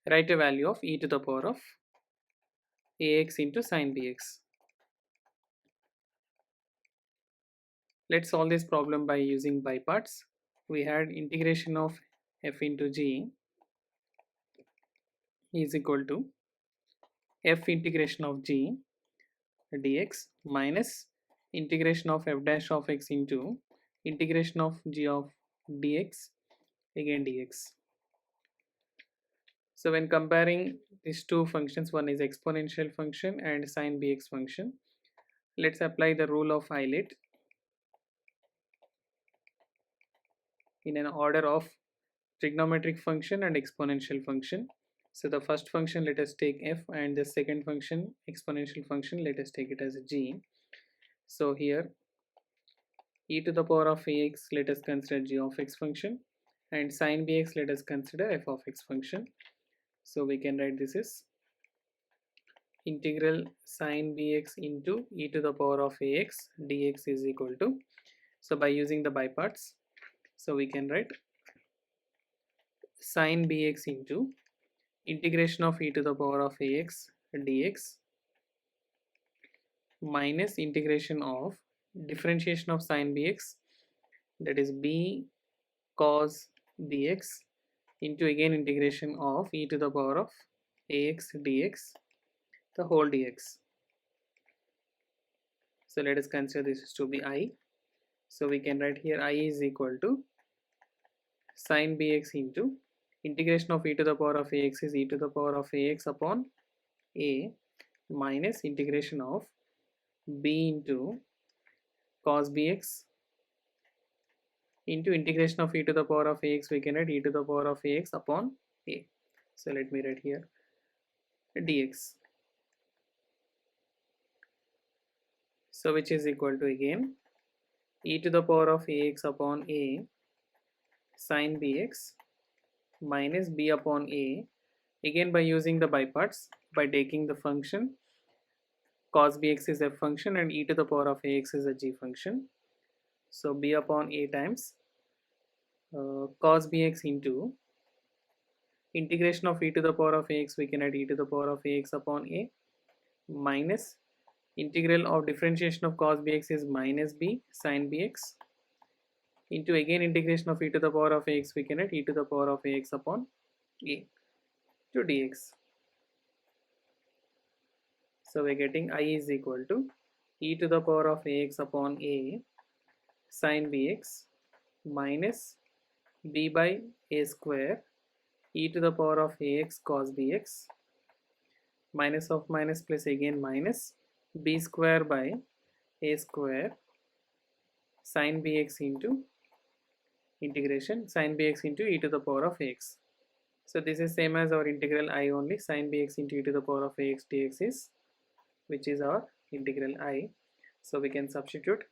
write a value of e to the power of ax into sine bx. Let's solve this problem by using by parts. We had integration of f into g is equal to f integration of g dx minus integration of f dash of x into integration of g of dx again dx. So when comparing these two functions, one is exponential function and sine bx function, let's apply the rule of Euler in an order of trigonometric function and exponential function. So the first function, let us take f, and the second function, exponential function, let us take it as g. So here e to the power of ax, let us consider g of x function, and sine bx, let us consider f of x function. So we can write this is integral sine bx into e to the power of ax dx is equal to, so by using the by parts, so we can write sine bx into integration of e to the power of ax dx minus integration of differentiation of sine bx, that is b cos bx, into again integration of e to the power of ax dx, the whole dx. So let us consider this is to be I. So we can write here I is equal to sine bx into integration of e to the power of ax is e to the power of ax upon a minus integration of b into cos bx into integration of e to the power of ax, we can write e to the power of ax upon a. So let me write here dx. So which is equal to again e to the power of ax upon a sine bx minus b upon a, again by using the by parts, by taking the function cos bx is a function and e to the power of ax is a g function. So b upon a times cos bx into integration of e to the power of ax, we can add e to the power of ax upon a minus integral of differentiation of cos bx is minus b sine bx into again integration of e to the power of ax, we can add e to the power of ax upon a to dx. So we're getting I is equal to e to the power of ax upon a sine bx minus b by a square e to the power of ax cos bx minus of minus plus again minus b square by a square sine bx into integration sine bx into e to the power of ax. So this is same as our integral I only, sine bx into e to the power of ax dx is, which is our integral I. So we can substitute.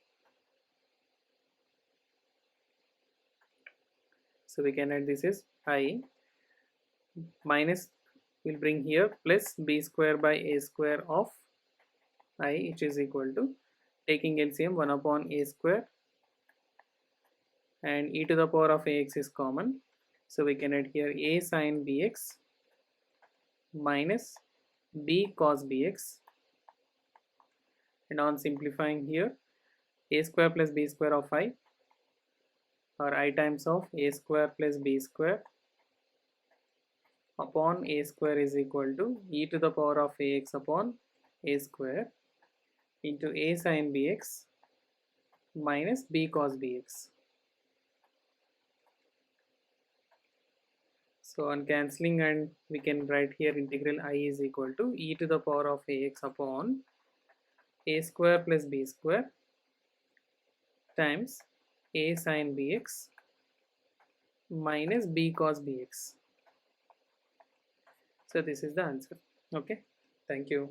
So we can add this is I minus, will bring here plus b square by a square of I, which is equal to, taking LCM, 1 upon a square, and e to the power of ax is common. So we can add here a sine bx minus b cos bx, and on simplifying here a square plus b square of I, or I times of a square plus b square upon a square is equal to e to the power of ax upon a square into a sine bx minus b cos bx. So on cancelling, and we can write here integral I is equal to e to the power of ax upon a square plus b square times a sine bx minus b cos bx. So this is the answer. Okay, thank you.